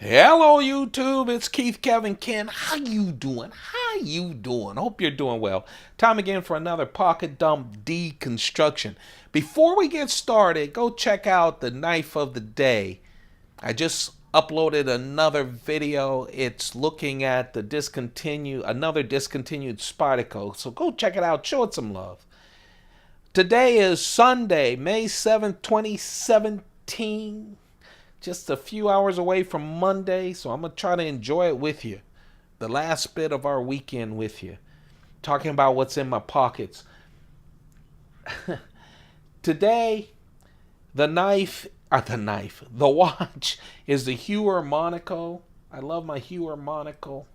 Hello YouTube, it's Keith, Kevin, Ken. How you doing? How you doing? Hope you're doing well. Time again for another pocket dump deconstruction. Before we get started, go check out the knife of the day. I just uploaded another video. It's looking at the another discontinued Spyderco. So go check it out. Show it some love. Today is Sunday, May 7th, 2017. Just a few hours away from Monday, so I'm going to try to enjoy it with you. The last bit of our weekend with you. Talking about what's in my pockets. Today, the watch is the Heuer Monaco. I love my Heuer Monaco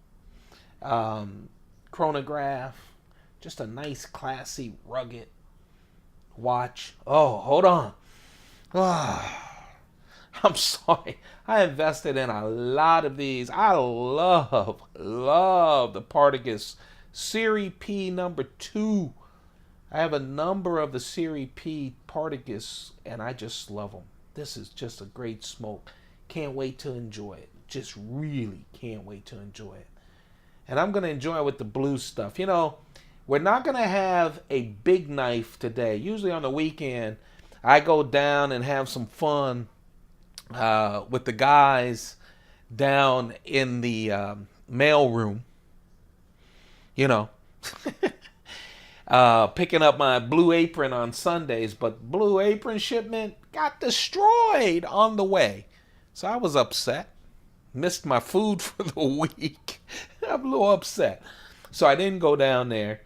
chronograph. Just a nice, classy, rugged watch. Oh, hold on. I'm sorry. I invested in a lot of these. I love the Partagas Series P number 2. I have a number of the Series P Partagas, and I just love them. This is just a great smoke. Can't wait to enjoy it. Just really can't wait to enjoy it. And I'm going to enjoy it with the blue stuff. You know, we're not going to have a big knife today. Usually on the weekend, I go down and have some fun with the guys down in the mail room, you know, picking up my Blue Apron on Sundays, but Blue Apron shipment got destroyed on the way. So I was upset. Missed my food for the week. I'm a little upset. So I didn't go down there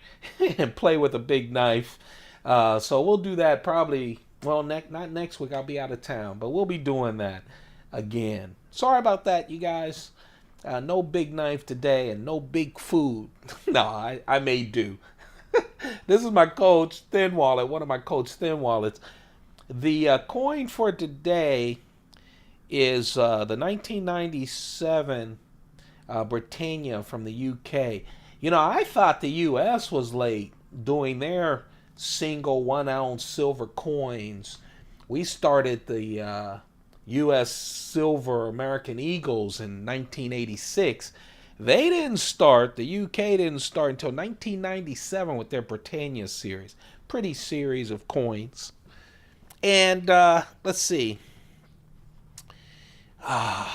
and play with a big knife. So we'll do that probably. Well, not next week. I'll be out of town, but we'll be doing that again. Sorry about that, you guys. No big knife today and no big food. No, I may do. This is my Coach Thin Wallet, one of my Coach Thin Wallets. The coin for today is the 1997 Britannia from the UK. You know, I thought the US was late doing their single 1 ounce silver coins. We started the U.S. Silver American Eagles in 1986. They didn't start, the UK didn't start until 1997 with their Britannia series. Pretty series of coins. And let's see. I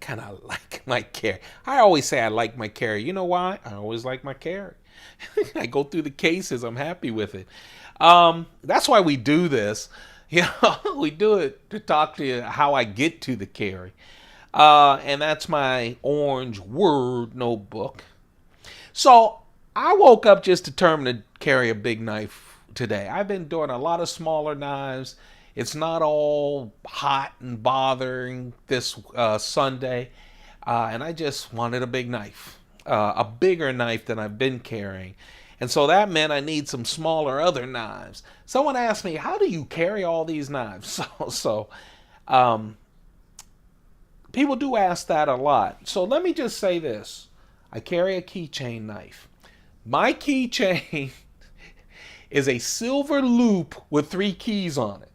kind of like my carry. I always say I like my carry. You know why? I always like my carry. I go through the cases. I'm happy with it. That's why we do this. You know, we do it to talk to you how I get to the carry. And that's my orange word notebook. So I woke up just determined to carry a big knife today. I've been doing a lot of smaller knives. It's not all hot and bothering this Sunday. And I just wanted a big knife. A bigger knife than I've been carrying. And so that meant I need some smaller other knives. Someone asked me, how do you carry all these knives? So people do ask that a lot. So let me just say this. I carry a keychain knife. My keychain is a silver loop with 3 keys on it.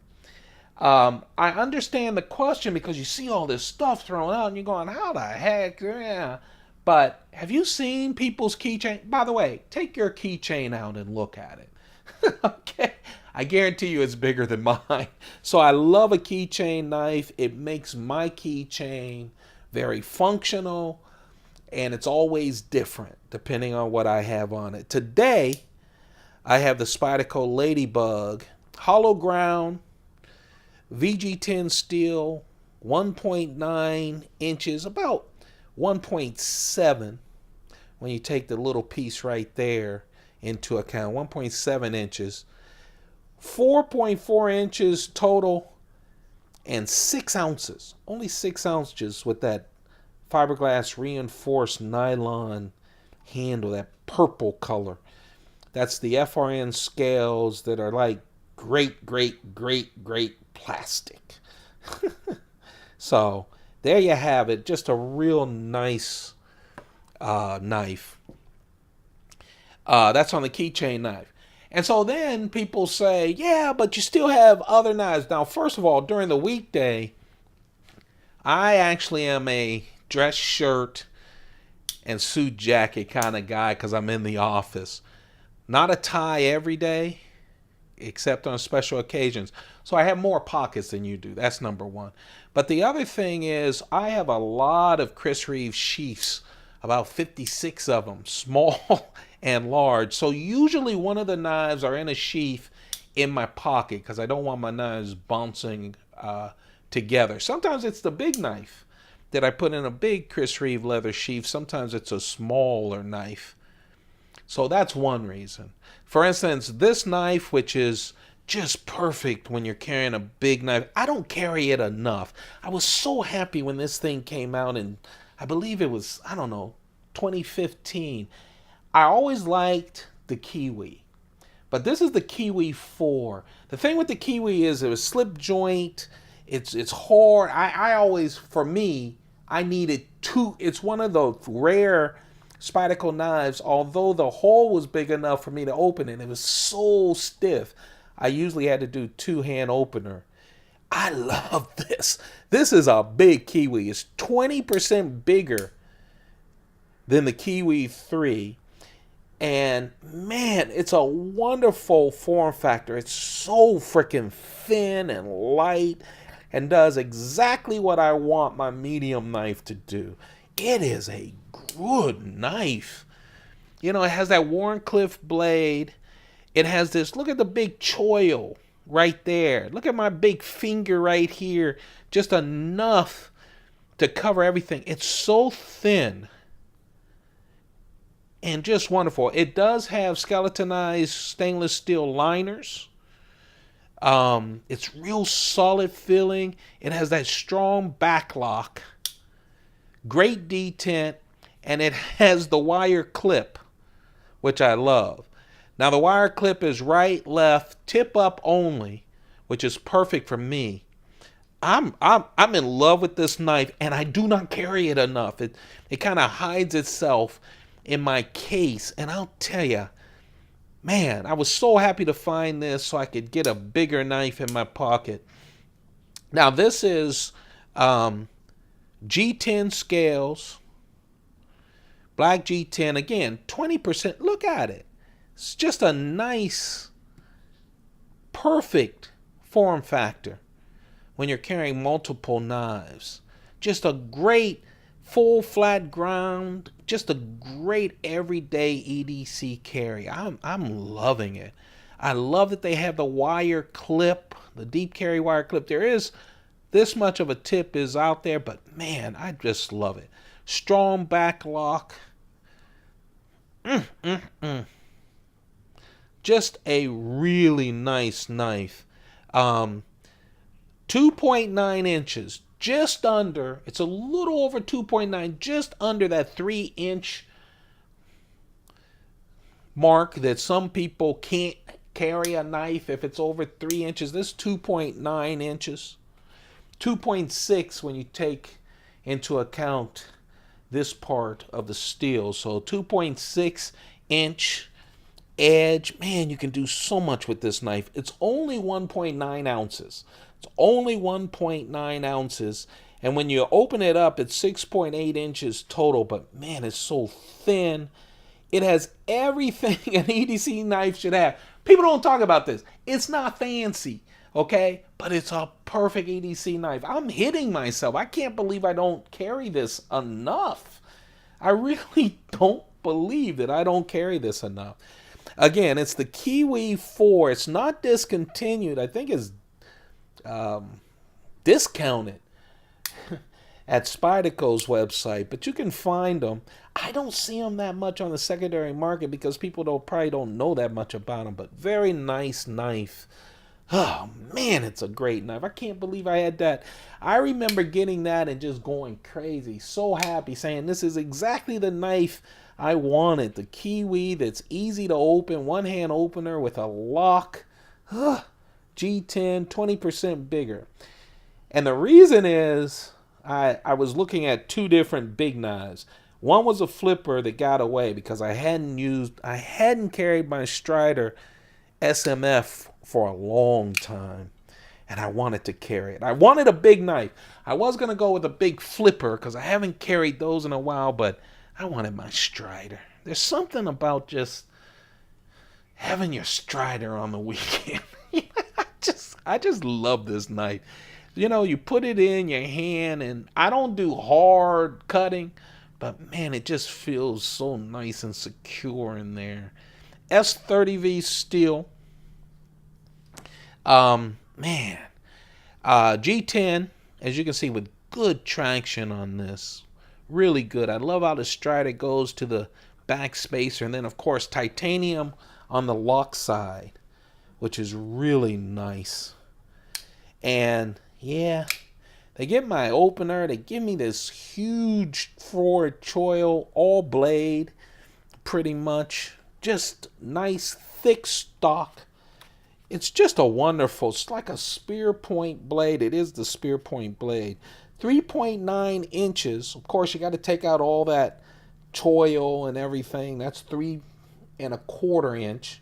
I understand the question because you see all this stuff thrown out and you're going, how the heck? Yeah. But have you seen people's keychain? By the way, take your keychain out and look at it. Okay? I guarantee you it's bigger than mine. So I love a keychain knife. It makes my keychain very functional, and it's always different depending on what I have on it. Today, I have the Spyderco LadyBug hollow ground VG10 steel, 1.9 inches, about 1.7 when you take the little piece right there into account. 1.7 inches, 4.4 inches total, and 6 ounces. Only 6 ounces with that fiberglass reinforced nylon handle, that purple color. That's the FRN scales that are like great plastic. So there you have it. Just a real nice knife. That's on the keychain knife. And so then people say, yeah, but you still have other knives. Now, first of all, during the weekday, I actually am a dress shirt and suit jacket kind of guy because I'm in the office. Not a tie every day, except on special occasions. So I have more pockets than you do. That's number one. But the other thing is I have a lot of Chris Reeve sheaths, about 56 of them, small and large. So usually one of the knives are in a sheath in my pocket because I don't want my knives bouncing together. Sometimes it's the big knife that I put in a big Chris Reeve leather sheath. Sometimes it's a smaller knife. So that's one reason. For instance, this knife, which is just perfect when you're carrying a big knife. I don't carry it enough. I was so happy when this thing came out in, I believe it was, I don't know, 2015. I always liked the Kiwi. But this is the Kiwi 4. The thing with the Kiwi is it was slip joint. It's hard. I always, for me, I needed two. It's one of the rare Spyderco knives. Although the hole was big enough for me to open it, it was so stiff. I usually had to do two-hand opener. I love this. This is a big Kiwi. It's 20% bigger than the Kiwi 3. And man, it's a wonderful form factor. It's so freaking thin and light and does exactly what I want my medium knife to do. It is a good knife. You know, it has that Warncliffe blade. It has this, look at the big choil right there. Look at my big finger right here. Just enough to cover everything. It's so thin and just wonderful. It does have skeletonized stainless steel liners. It's real solid feeling. It has that strong backlock. Great detent. And it has the wire clip, which I love. Now the wire clip is right, left, tip up only, which is perfect for me. I'm in love with this knife, and I do not carry it enough. It kind of hides itself in my case, and I'll tell you, man, I was so happy to find this so I could get a bigger knife in my pocket. Now this is G10 scales, black G10, again, 20%. Look at it. It's just a nice, perfect form factor when you're carrying multiple knives. Just a great full flat ground, just a great everyday EDC carry. I'm loving it. I love that they have the wire clip, the deep carry wire clip. There is this much of a tip is out there, but man, I just love it. Strong back lock. Just a really nice knife. 2.9 inches, just under, it's a little over 2.9, just under that 3-inch mark that some people can't carry a knife if it's over 3 inches. This 2.9 inches, 2.6 when you take into account this part of the steel. So 2.6 inch edge. Man, you can do so much with this knife. It's only 1.9 ounces. It's only 1.9 ounces. And when you open it up, it's 6.8 inches total. But man, it's so thin. It has everything an EDC knife should have. People don't talk about this. It's not fancy, okay? But it's a perfect EDC knife. I'm hitting myself. I can't believe I don't carry this enough. I really don't believe that I don't carry this enough. Again, it's the Kiwi 4. It's not discontinued. I think it's discounted at Spyderco's website, but you can find them. I don't see them that much on the secondary market because people probably don't know that much about them, but very nice knife. Oh man, it's a great knife. I can't believe I had that. I remember getting that and just going crazy, so happy, saying this is exactly the knife I wanted. The Kiwi that's easy to open, one-hand opener with a lock. G10, 20% bigger. And the reason is I was looking at two different big knives. One was a flipper that got away because I hadn't carried my Strider SMF for a long time. and I wanted to carry it. I wanted a big knife. I was going to go with a big flipper because I haven't carried those in a while, but I wanted my Strider. There's something about just having your Strider on the weekend. I just love this knife. You know, you put it in your hand, and I don't do hard cutting, but man, it just feels so nice and secure in there. S30V steel. Man, G10, as you can see, with good traction on this. Really good. I love how the Strider goes to the back spacer, and then of course titanium on the lock side, which is really nice. And yeah, they get my opener. They give me this huge forward choil, all blade, pretty much. Just nice, thick stock. It's just a wonderful, it's like a spear point blade. It is the spear point blade. 3.9 inches. Of course, you got to take out all that choil and everything. That's 3.25 inch.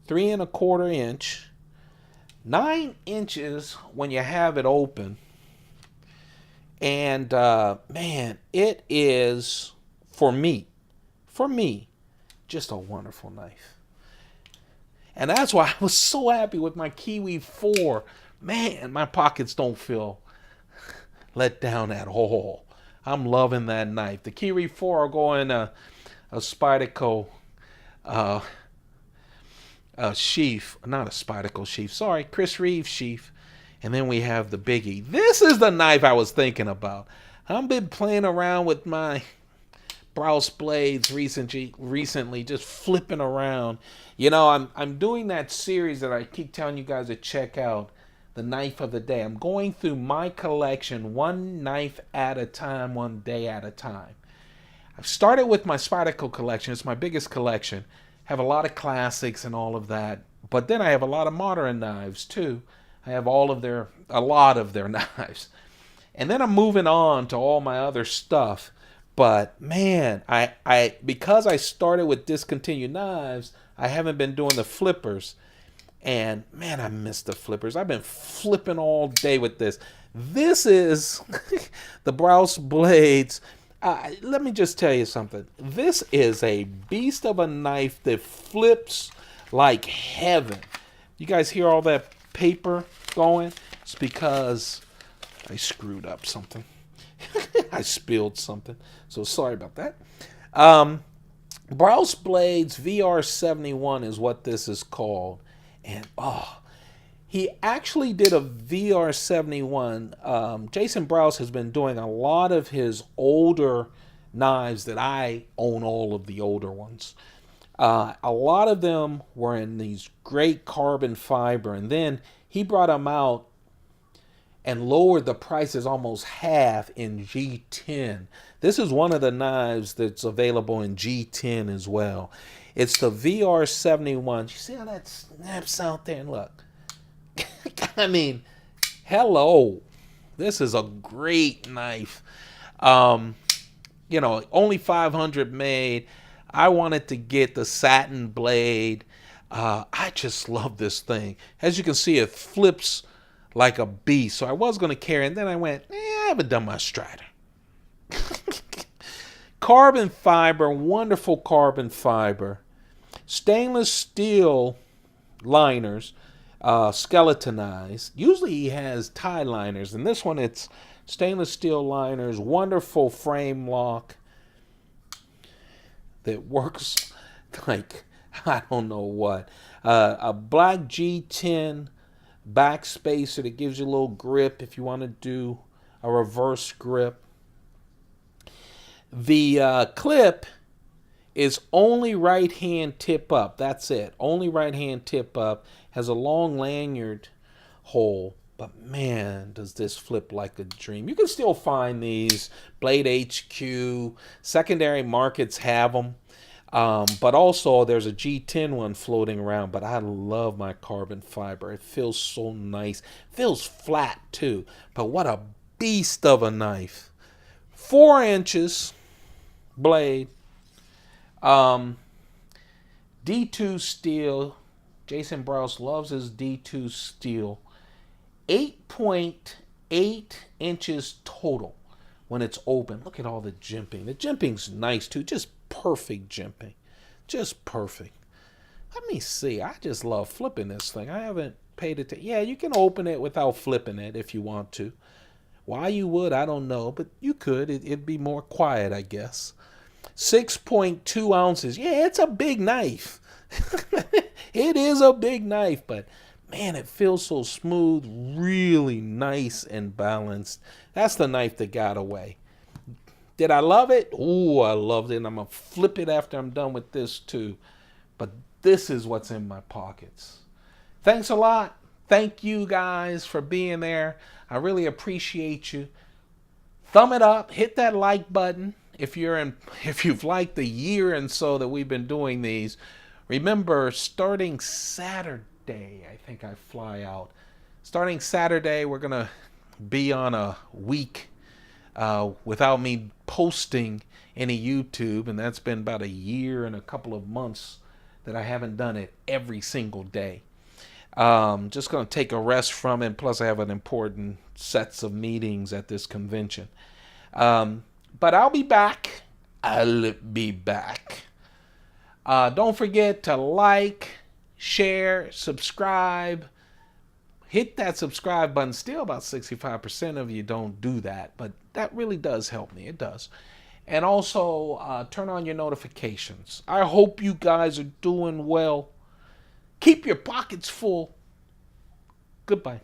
3.25 inch. 9 inches when you have it open. And man, it is, for me, just a wonderful knife. And that's why I was so happy with my Kiwi 4. Man, my pockets don't feel let down at all. I'm loving that knife. The Kiwi 4 will go in a Spyderco sheath. Not a Spyderco sheath. Sorry, Chris Reeve sheath. And then we have the biggie. This is the knife I was thinking about. I've been playing around with my Brous blades recently, just flipping around. You know, I'm doing that series that I keep telling you guys to check out, the knife of the day. I'm going through my collection one knife at a time, one day at a time. I've started with my Spyderco collection. It's my biggest collection. Have a lot of classics and all of that, but then I have a lot of modern knives too. I have a lot of their knives. And then I'm moving on to all my other stuff. But man, I because I started with discontinued knives, I haven't been doing the flippers. And man, I miss the flippers. I've been flipping all day with this. This is the Brous blades. Let me just tell you something. This is a beast of a knife that flips like heaven. You guys hear all that paper going? It's because I screwed up something. I spilled something, so sorry about that. Brous Blades VR-71 is what this is called. And he actually did a VR-71. Jason Brous has been doing a lot of his older knives that I own, all of the older ones. A lot of them were in these great carbon fiber, and then he brought them out and lowered the prices almost half in G10. This is one of the knives that's available in G10 as well. It's the VR-71. You see how that snaps out there? And look. I mean, hello. This is a great knife. You know, only 500 made. I wanted to get the satin blade. I just love this thing. As you can see, it flips like a beast. So I was going to carry it, and then I went, I haven't done my Strider. Carbon fiber, wonderful carbon fiber. Stainless steel liners, skeletonized. Usually he has tie liners, and this one it's stainless steel liners, wonderful frame lock that works like I don't know what. A black G10 back spacer that gives you a little grip if you want to do a reverse grip. The clip is only right hand tip up. That's it. Only right hand tip up. Has a long lanyard hole. But man, does this flip like a dream. You can still find these. Blade HQ. Secondary markets have them. But also there's a G10 one floating around. But I love my carbon fiber. It feels so nice. Feels flat too. But what a beast of a knife. 4 inches blade. D2 steel. Jason Brous loves his D2 steel. 8.8 inches total when it's open. Look at all the jimping. The jimping's nice too. Just perfect jimping. Just perfect. Let me see. I just love flipping this thing. I haven't paid it to. Yeah, you can open it without flipping it if you want to. Why you would, I don't know, but you could. It'd be more quiet, I guess. 6.2 ounces. Yeah, it's a big knife. It is a big knife, but man, it feels so smooth, really nice and balanced. That's the knife that got away. Did I love it? Oh, I loved it. And I'm going to flip it after I'm done with this too. But this is what's in my pockets. Thanks a lot. Thank you guys for being there. I really appreciate you. Thumb it up. Hit that like button if you've liked the year and so that we've been doing these. Remember, starting Saturday, I think I fly out. Starting Saturday, we're going to be on a week without me posting any YouTube, and that's been about a year and a couple of months that I haven't done it every single day. Just going to take a rest from it, plus I have an important sets of meetings at this convention. But I'll be back. I'll be back. Don't forget to like, share, subscribe. Hit that subscribe button. Still about 65% of you don't do that, but that really does help me. It does. And also turn on your notifications. I hope you guys are doing well. Keep your pockets full. Goodbye.